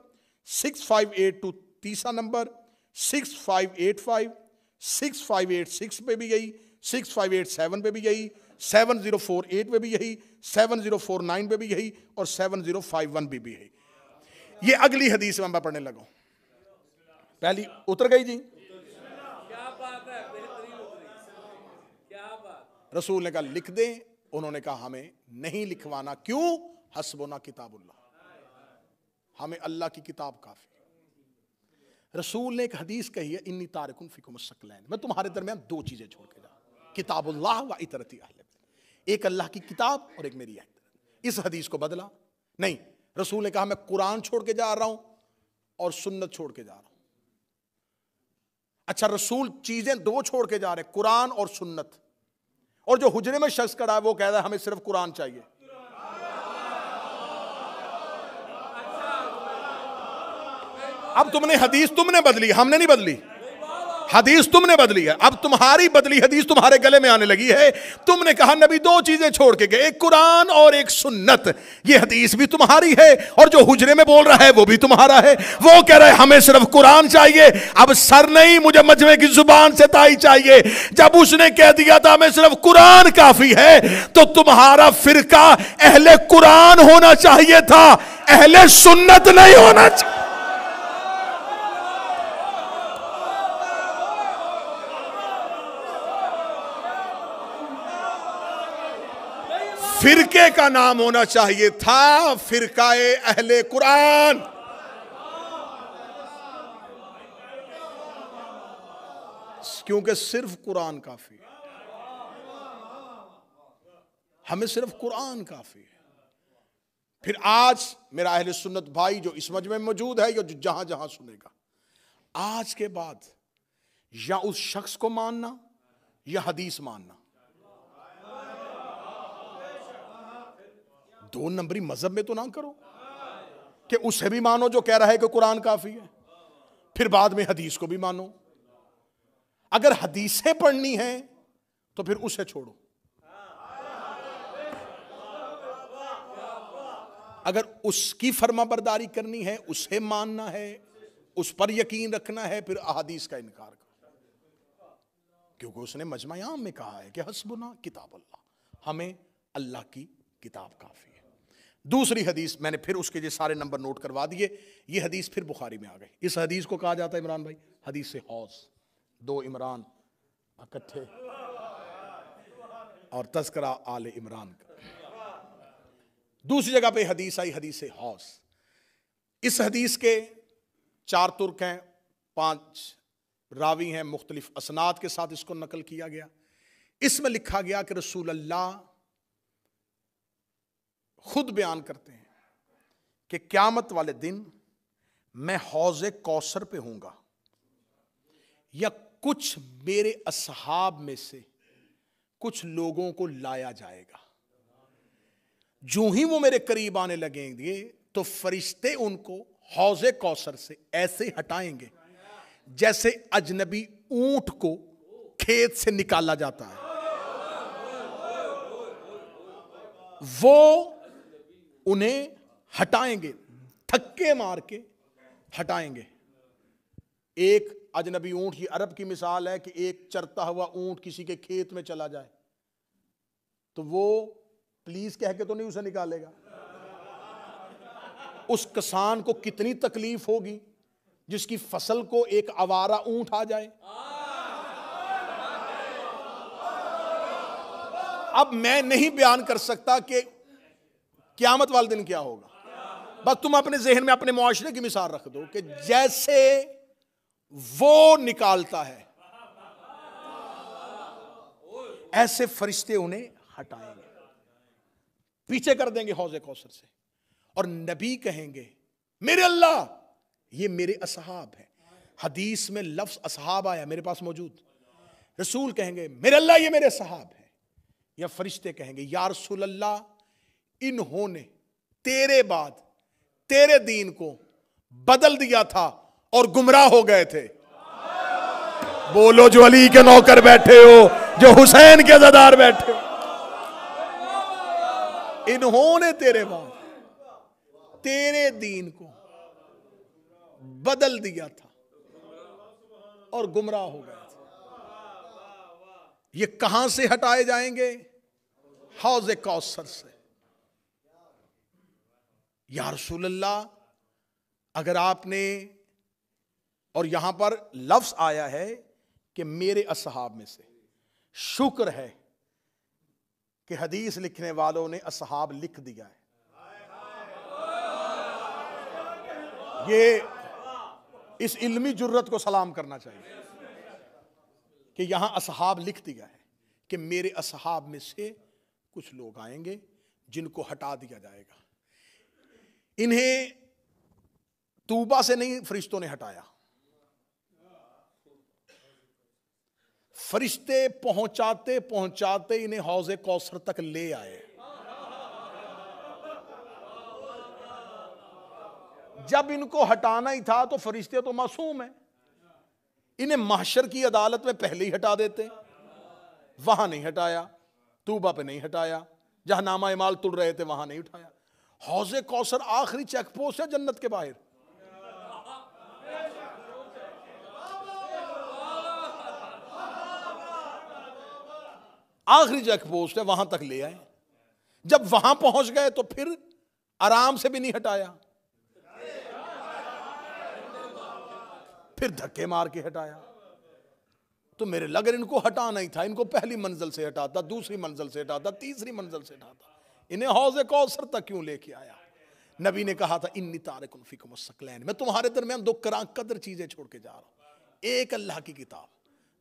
6582 تیسرا نمبر, 6585 6586 پہ بھی یہی, 6587 پہ بھی یہی, 7048 پہ بھی یہی, 7049 پہ بھی یہی اور 7051 پہ بھی یہی. یہ اگلی حدیث میں پڑھنے لگا ہوں. پہلی اتر گئی جی, رسول نے کہا لکھ دیں, انہوں نے کہا ہمیں نہیں لکھوانا. کیوں؟ حسبنا کتاب اللہ, ہمیں اللہ کی کتاب کافی. رسول نے ایک حدیث کہی ہے انی تارکن فیکم الثقلین, میں تمہارے درمیان 2 چیزیں چھوڑ کے جا, کتاب اللہ و اطرتی اہل بیت, ایک اللہ کی کتاب اور ایک میری اطاعت. اس حدیث کو بدلا نہیں, رسول نے کہا میں قرآن چھوڑ کے جا رہا ہوں اور سنت چھوڑ کے جا رہا ہوں. اچھا, رسول چیزیں 2 چھوڑ کے جا رہے, قرآن اور سنت, اور جو حجرے میں شخص کھڑا ہے وہ کہہ رہا ہے ہمیں صرف قرآن چاہیے. اب تم نے حدیث تم نے بدلی, ہم نے نہیں بدلی, حدیث تم نے بدلی ہے. اب تمہاری بدلی حدیث تمہارے گلے میں آنے لگی ہے. تم نے کہا نبی 2 چیزیں چھوڑ کے گئے, ایک قرآن اور ایک سنت. یہ حدیث بھی تمہاری ہے اور جو حجرے میں بول رہا ہے وہ بھی تمہارا ہے. وہ کہہ رہے ہمیں صرف قرآن چاہیے. اب سر نہیں, مجھے مجمع کی زبان سے تائی چاہیے. جب اس نے کہہ دیا تھا ہمیں صرف قرآن کافی ہے, تو تمہارا فرقہ اہل قرآن ہونا چاہیے تھا, اہل سنت نہیں ہونا چاہیے. فرقے کا نام ہونا چاہیے تھا فرقہ اہل قرآن. کیونکہ صرف قرآن کافی ہے, ہمیں صرف قرآن کافی ہے. پھر آج میرا اہل سنت بھائی جو اس مجمع میں موجود ہے یا جو جہاں جہاں سنے گا, آج کے بعد یا اس شخص کو ماننا یا حدیث ماننا. 2 نمبری مذہب میں تو نہ کرو کہ اسے بھی مانو جو کہہ رہا ہے کہ قرآن کافی ہے, پھر بعد میں حدیث کو بھی مانو. اگر حدیثیں پڑھنی ہیں تو پھر اسے چھوڑو. اگر اس کی فرما برداری کرنی ہے, اسے ماننا ہے, اس پر یقین رکھنا ہے, پھر احادیث کا انکار کرو. کیونکہ اس نے مجمع عام میں کہا ہے کہ حسبنا کتاب اللہ, ہمیں اللہ کی کتاب کافی ہے. دوسری حدیث میں نے پھر اس کے جو سارے نمبر نوٹ کروا دیے, یہ حدیث پھر بخاری میں آ گئی. اس حدیث کو کہا جاتا ہے عمران بھائی حدیث سے حوض, 2 عمران اکٹھے. اور تذکرہ آل عمران کا۔ دوسری جگہ پہ حدیث آئی، حدیث حوض۔ اس حدیث کے 4 ترک ہیں، 5 راوی ہیں، مختلف اسناد کے ساتھ اس کو نقل کیا گیا۔ اس میں لکھا گیا کہ رسول اللہ خود بیان کرتے ہیں کہ قیامت والے دن میں حوض کوثر پہ ہوں گا، یا کچھ میرے اصحاب میں سے کچھ لوگوں کو لایا جائے گا، جو ہی وہ میرے قریب آنے لگیں گے تو فرشتے ان کو حوض کوثر سے ایسے ہٹائیں گے جیسے اجنبی اونٹ کو کھیت سے نکالا جاتا ہے۔ وہ انہیں ہٹائیں گے، دھکے مار کے ہٹائیں گے۔ ایک اجنبی اونٹ، یہ عرب کی مثال ہے کہ ایک چرتا ہوا اونٹ کسی کے کھیت میں چلا جائے تو وہ پلیز کہہ کے تو نہیں اسے نکالے گا۔ اس کسان کو کتنی تکلیف ہوگی جس کی فصل کو ایک آوارہ اونٹ آ جائے۔ اب میں نہیں بیان کر سکتا کہ قیامت والے دن کیا ہوگا، بس تم اپنے ذہن میں اپنے معاشرے کی مثال رکھ دو کہ جیسے وہ نکالتا ہے ایسے فرشتے انہیں ہٹائیں گے، پیچھے کر دیں گے حوض کوثر سے، اور نبی کہیں گے میرے اللہ یہ میرے اصحاب ہیں۔ حدیث میں لفظ اصحاب آیا، میرے پاس موجود۔ رسول کہیں گے میرے اللہ یہ میرے اصحاب ہیں، یا فرشتے کہیں گے یا رسول اللہ انہوں نے تیرے بعد تیرے دین کو بدل دیا تھا اور گمراہ ہو گئے تھے۔ بولو جو علی کے نوکر بیٹھے ہو، جو حسین کے عزادار بیٹھے ہو، انہوں نے تیرے بعد تیرے دین کو بدل دیا تھا اور گمراہ ہو گئے تھے۔ یہ کہاں سے ہٹائے جائیں گے؟ حوض کوثر سے۔ یا رسول اللہ اگر آپ نے، اور یہاں پر لفظ آیا ہے کہ میرے اصحاب میں سے، شکر ہے کہ حدیث لکھنے والوں نے اصحاب لکھ دیا ہے۔ یہ اس علمی جرت کو سلام کرنا چاہیے کہ یہاں اصحاب لکھ دیا ہے کہ میرے اصحاب میں سے کچھ لوگ آئیں گے جن کو ہٹا دیا جائے گا۔ انہیں طوبہ سے نہیں فرشتوں نے ہٹایا، فرشتے پہنچاتے پہنچاتے انہیں حوض کوثر تک لے آئے۔ جب ان کو ہٹانا ہی تھا تو فرشتے تو معصوم ہیں، انہیں محشر کی عدالت میں پہلے ہی ہٹا دیتے، وہاں نہیں ہٹایا، طوبہ پہ نہیں ہٹایا، جہاں نامہ اعمال تڑ رہے تھے وہاں نہیں اٹھایا۔ حوض کوثر آخری چیک پوسٹ ہے جنت کے باہر، آخری چیک پوسٹ ہے، وہاں تک لے آئے۔ جب وہاں پہنچ گئے تو پھر آرام سے بھی نہیں ہٹایا، پھر دھکے مار کے ہٹایا۔ تو میرے لگر ان کو ہٹانا ہی تھا، ان کو پہلی منزل سے ہٹاتا، دوسری منزل سے ہٹاتا، تیسری منزل سے ہٹاتا، انہیں حوض کوثر تک کیوں لے کے آیا؟ نبی نے کہا تھا انی تارک فیکم الثقلین، میں تمہارے درمیان 2 کراں قدر چیزیں چھوڑ کے جا رہا ہوں، ایک اللہ کی کتاب،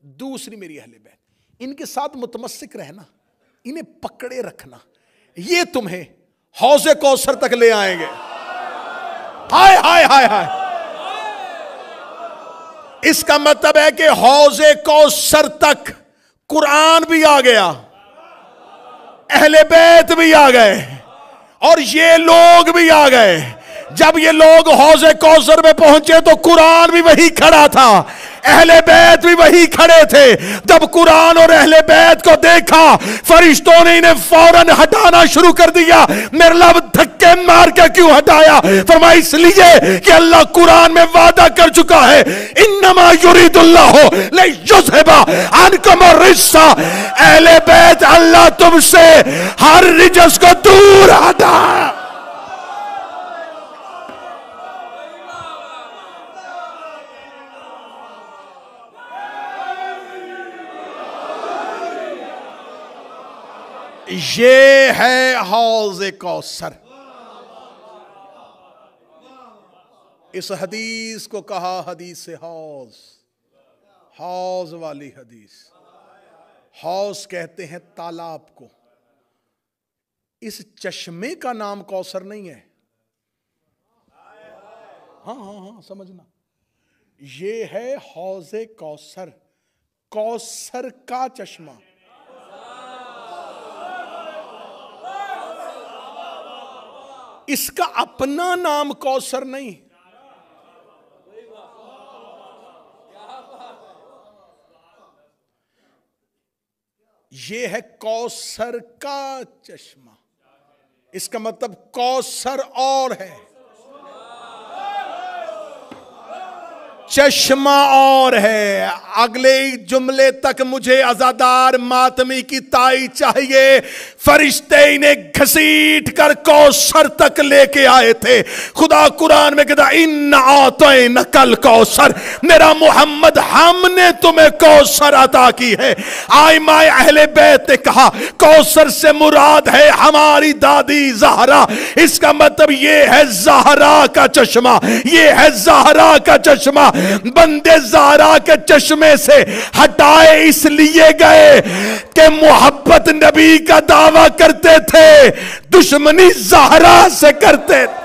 دوسری میری اہل بیت۔ ان کے ساتھ متمسک رہنا، انہیں پکڑے رکھنا، یہ تمہیں حوض کوثر تک لے آئیں گے۔ ہائے ہائے ہائے ہائے، اس کا مطلب ہے کہ حوض کوثر تک قرآن بھی آ گیا، اہل بیت بھی آ گئے، اور یہ لوگ بھی آ گئے۔ جب یہ لوگ حوض کوثر میں پہنچے تو قرآن بھی وہی کھڑا تھا، اہل بیت بھی وہی کھڑے تھے۔ جب قرآن اور اہل بیت کو دیکھا، فرشتوں نے انہیں فوراً ہٹانا شروع کر دیا۔ میرے لب دھکے مار کے کیوں ہٹایا؟ فرمایا اس لیے کہ اللہ قرآن میں وعدہ کر چکا ہے، انما یرید اللہ لیذھب عنکم الرجس، اہل بیت اللہ تم سے ہر رجس کو دور ہٹا۔ یہ ہے حوض کوثر. اس حدیث کو کہا حدیث حوض، حوض والی حدیث. حوض کہتے ہیں تالاب کو. اس چشمے کا نام کوثر نہیں ہے. ہاں سمجھنا، یہ ہے حوض کوثر، کوثر کا چشمہ. اس کا اپنا نام کوثر نہیں. یہ ہے کوثر کا چشمہ. اس کا مطلب کوثر اور ہے، چشمہ اور ہے. اگلے جملے تک مجھے عزادار ماتمی کی تائی چاہیے. فرشتے انہیں گھسیٹ کر کوثر تک لے کے آئے تھے. خدا قرآن میں کہتا ان اعطینک الکوثر، میرا محمد ہم نے تمہیں کوثر عطا کی ہے. آئمہ اہل بیت نے کہا کوثر سے مراد ہے ہماری دادی زہرا. اس کا مطلب یہ ہے زہرا کا چشمہ، یہ ہے زہرا کا چشمہ. بندے زہرا کے چشمے سے ہٹائے اس لیے گئے کہ محبت نبی کا دعویٰ کرتے تھے، دشمنی زہرا سے کرتے تھے.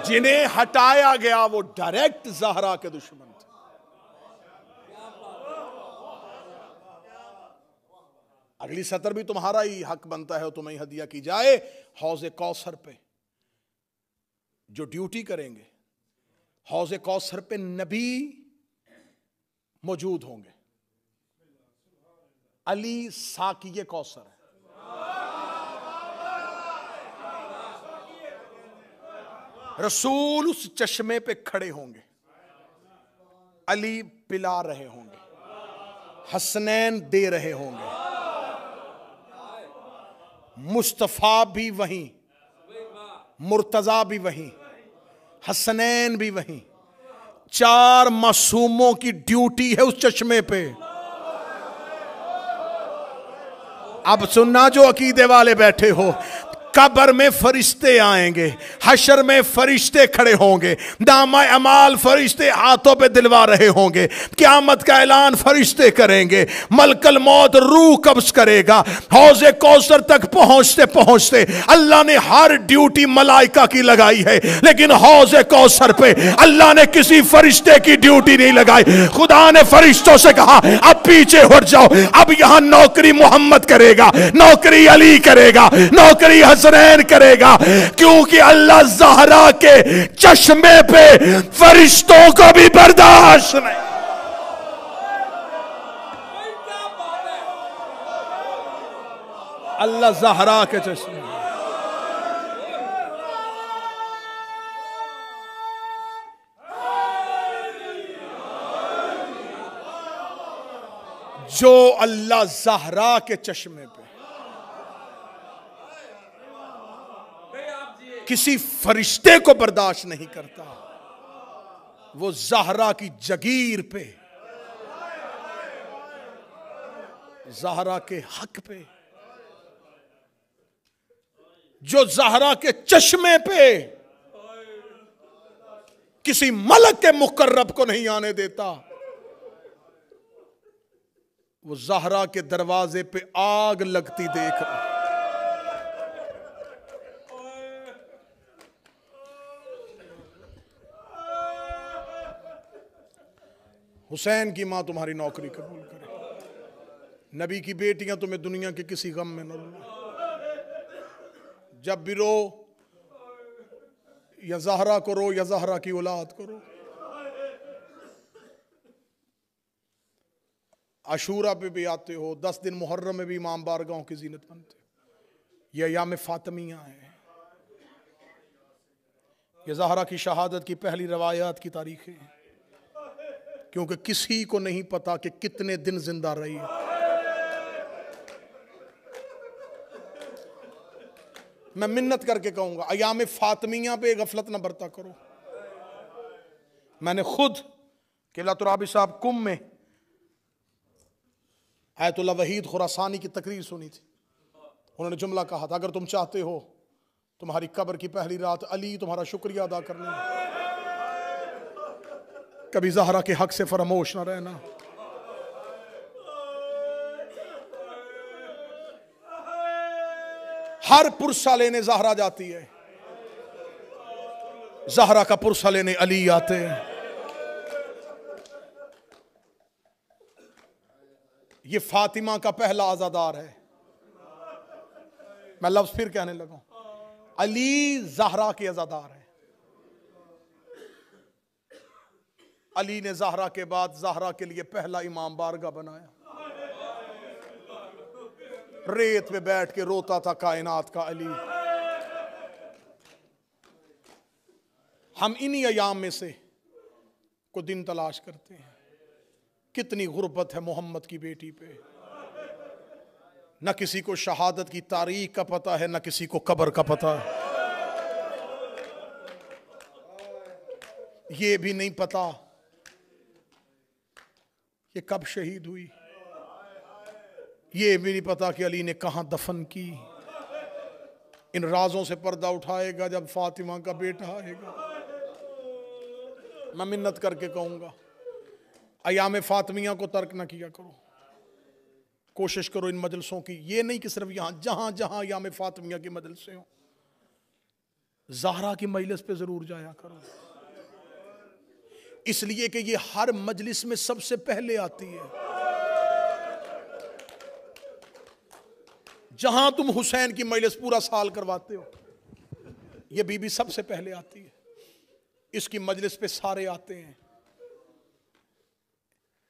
جنہیں ہٹایا گیا وہ ڈائریکٹ زہرا کے دشمن تھے. اگلی سطر بھی تمہارا ہی حق بنتا ہے اور تمہیں ہدیہ کی جائے. حوض کوثر پہ جو ڈیوٹی کریں گے، حوض کوثر پہ نبی موجود ہوں گے. علی ساقی کوثر ہے. رسول اس چشمے پہ کھڑے ہوں گے، علی پلا رہے ہوں گے، حسنین دے رہے ہوں گے، مصطفیٰ بھی وہیں، مرتضیٰ بھی وہیں، حسنین بھی وہیں. 4 معصوموں کی ڈیوٹی ہے اس چشمے پہ. اب سننا جو عقیدے والے بیٹھے ہو، قبر میں فرشتے آئیں گے، حشر میں فرشتے کھڑے ہوں گے، نامہ اعمال فرشتے ہاتھوں پہ دلوا رہے ہوں گے، قیامت کا اعلان فرشتے کریں گے، ملک الموت روح قبض کرے گا. حوض کوثر تک پہنچتے پہنچتے اللہ نے ہر ڈیوٹی ملائکہ کی لگائی ہے، لیکن حوض کوثر پہ اللہ نے کسی فرشتے کی ڈیوٹی نہیں لگائی. خدا نے فرشتوں سے کہا اب پیچھے ہٹ جاؤ، اب یہاں نوکری محمد کرے گا، نوکری علی کرے گا، نوکری حسنین کرے گا، کیونکہ اللہ زہرا کے چشمے پہ فرشتوں کو بھی برداشت نہیں. اللہ زہرا کے چشمے جو اللہ زہرا کے چشمے پہ کسی فرشتے کو برداشت نہیں کرتا، وہ زہرا کی جگیر پہ، زہرا کے حق پہ، جو زہرا کے چشمے پہ کسی ملک کے مقرب کو نہیں آنے دیتا، وہ زہرا کے دروازے پہ آگ لگتی دیکھ رہا. حسین کی ماں تمہاری نوکری قبول کرے، نبی کی بیٹیاں تمہیں دنیا کے کسی غم میں نہ رو. جب بھی رو یا زہرا کو رو یا زہرا کی اولاد کو رو. عاشورہ پہ بھی آتے ہو، 10 دن محرم میں بھی امام بارگاہوں کی زینت بنتے. یہ ایام فاطمیہ ہیں، یہ زہرا کی شہادت کی پہلی روایات کی تاریخیں ہیں، کیونکہ کسی کو نہیں پتا کہ کتنے دن زندہ رہی ہے. میں منت کر کے کہوں گا ایام فاطمیہ پہ غفلت نہ برتا کرو. میں نے خود قبلہ ترابی صاحب کم میں آیت اللہ وحید خراسانی کی تقریر سنی تھی. انہوں نے جملہ کہا تھا اگر تم چاہتے ہو تمہاری قبر کی پہلی رات علی تمہارا شکریہ ادا کرنے کبھی زہرا کے حق سے فراموش نہ رہنا. ہر پرسہ لینے زہرا جاتی ہے, زہرا کا پرسہ لینے علی آتے ہیں. یہ فاطمہ کا پہلا عزادار ہے. میں لفظ پھر کہنے لگا, علی زہرا کے عزادار ہے. علی نے زہرا کے بعد زہرا کے لیے پہلا امام بارگاہ بنایا. ریت پہ بیٹھ کے روتا تھا کائنات کا علی. ہم انہی ایام میں سے کو دن تلاش کرتے ہیں. کتنی غربت ہے محمد کی بیٹی پہ. نہ کسی کو شہادت کی تاریخ کا پتہ ہے, نہ کسی کو قبر کا پتہ ہے. یہ بھی نہیں پتا کہ کب شہید ہوئی. یہ بھی نہیں پتا کہ علی نے کہاں دفن کی. ان رازوں سے پردہ اٹھائے گا جب فاطمہ کا بیٹا آئے گا. میں منت کر کے کہوں گا ایام فاطمیہ کو ترک نہ کیا کرو. کوشش کرو ان مجلسوں کی, یہ نہیں کہ صرف یہاں, جہاں جہاں ایام فاطمیہ کی مجلسیں ہوں زہرا کی مجلس پہ ضرور جایا کرو. اس لیے کہ یہ ہر مجلس میں سب سے پہلے آتی ہے. جہاں تم حسین کی مجلس پورا سال کرواتے ہو یہ بی بی سب سے پہلے آتی ہے. اس کی مجلس پہ سارے آتے ہیں.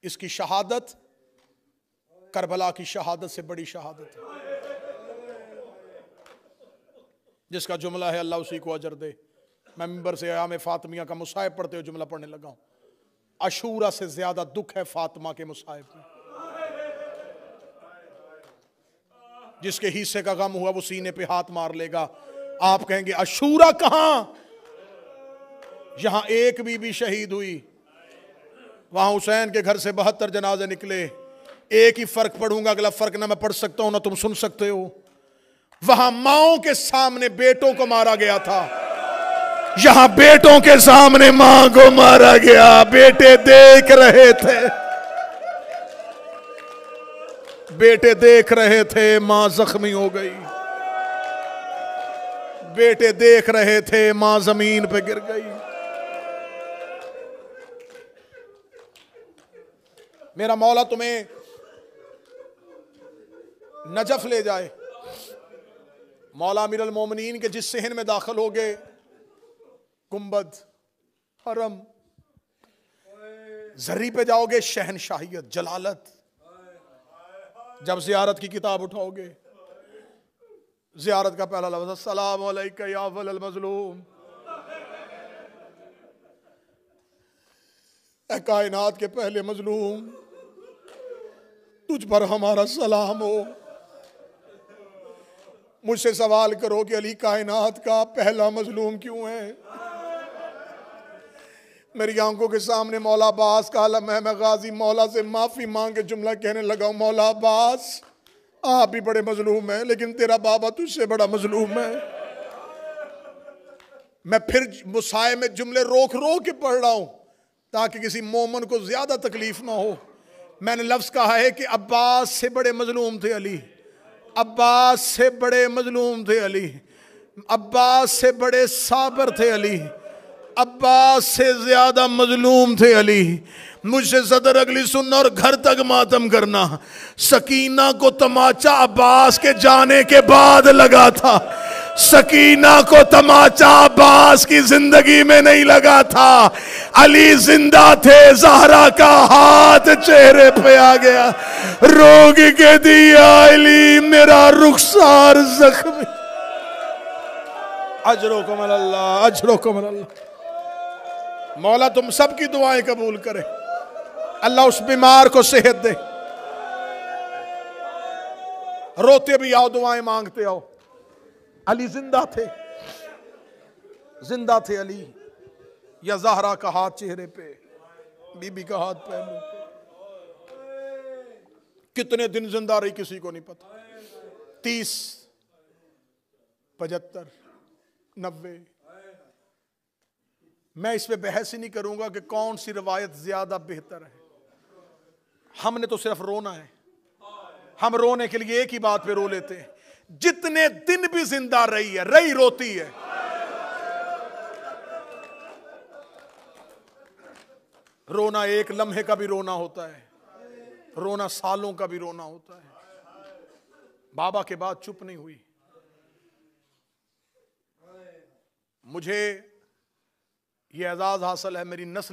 اس کی شہادت کربلا کی شہادت سے بڑی شہادت ہے. جس کا جملہ ہے اللہ اسی کو اجر دے. میں ممبر سے ایام فاطمیہ کا مصائب پڑھتے ہوئے جملہ پڑھنے لگا ہوں. عاشورہ سے زیادہ دکھ ہے فاطمہ کے مصائب میں. جس کے حصے کا غم ہوا وہ سینے پہ ہاتھ مار لے گا. آپ کہیں گے عاشورہ کہاں؟ یہاں ایک بی بی شہید ہوئی, وہاں حسین کے گھر سے 72 جنازے نکلے. ایک ہی فرق پڑھوں گا, اگلا فرق نہ میں پڑھ سکتا ہوں نہ تم سن سکتے ہو. وہاں ماؤں کے سامنے بیٹوں کو مارا گیا تھا, یہاں بیٹوں کے سامنے ماں کو مارا گیا. بیٹے دیکھ رہے تھے, بیٹے دیکھ رہے تھے, ماں زخمی ہو گئی. بیٹے دیکھ رہے تھے, ماں زمین پہ گر گئی. میرا مولا تمہیں نجف لے جائے. مولا امیر المومنین کے جس صحن میں داخل ہوگے, گنبد, حرم, زری پہ جاؤ گے, شہنشاہیت, جلالت. جب زیارت کی کتاب اٹھاؤ گے, زیارت کا پہلا لفظ السلام علیکہ یا افضل المظلوم. اے کائنات کے پہلے مظلوم, تجھ پر ہمارا سلام ہو. مجھ سے سوال کرو کہ علی کائنات کا پہلا مظلوم کیوں ہے؟ میری آنکھوں کے سامنے مولا عباس کا عالم ہے. میں غازی مولا سے معافی مانگ کے جملہ کہنے لگا ہوں, مولا عباس آپ بھی بڑے مظلوم ہیں لیکن تیرا بابا تجھ سے بڑا مظلوم ہے. میں پھر مسائے میں جملے روک روک کے پڑھ رہا ہوں تاکہ کسی مومن کو زیادہ تکلیف نہ ہو. میں نے لفظ کہا ہے کہ عباس سے بڑے مظلوم تھے علی, عباس سے بڑے مظلوم تھے علی, عباس سے بڑے صابر تھے علی, عباس سے زیادہ مظلوم تھے علی. مجھ سے صدر اگلی سننا اور گھر تک ماتم کرنا. سکینہ کو تماچا عباس کے جانے کے بعد لگا تھا, سکینہ کو تماچا عباس کی زندگی میں نہیں لگا تھا. علی زندہ تھے, زہرا کا ہاتھ چہرے پہ آ گیا, روگ کے دیا علی میرا رخسار زخمی. اجرکم اللہ, اجرکم اللہ. مولا تم سب کی دعائیں قبول کرے. اللہ اس بیمار کو صحت دے. روتے بھی آؤ, دعائیں مانگتے آؤ. علی زندہ تھے, زندہ تھے علی. یا زہرا کا ہاتھ چہرے پہ، بی بی کا ہاتھ پہلو پہ. کتنے دن زندہ رہی کسی کو نہیں پتا، 30، 75، 90. میں اس پہ بحث ہی نہیں کروں گا کہ کون سی روایت زیادہ بہتر ہے. ہم نے تو صرف رونا ہے. ہم رونے کے لیے ایک ہی بات پہ رو لیتے ہیں، جتنے دن بھی زندہ رہی ہے، رہی روتی ہے. رونا ایک لمحے کا بھی رونا ہوتا ہے، رونا سالوں کا بھی رونا ہوتا ہے. بابا کے بعد چپ نہیں ہوئی. مجھے یہ اعزاز حاصل ہے، میری نسل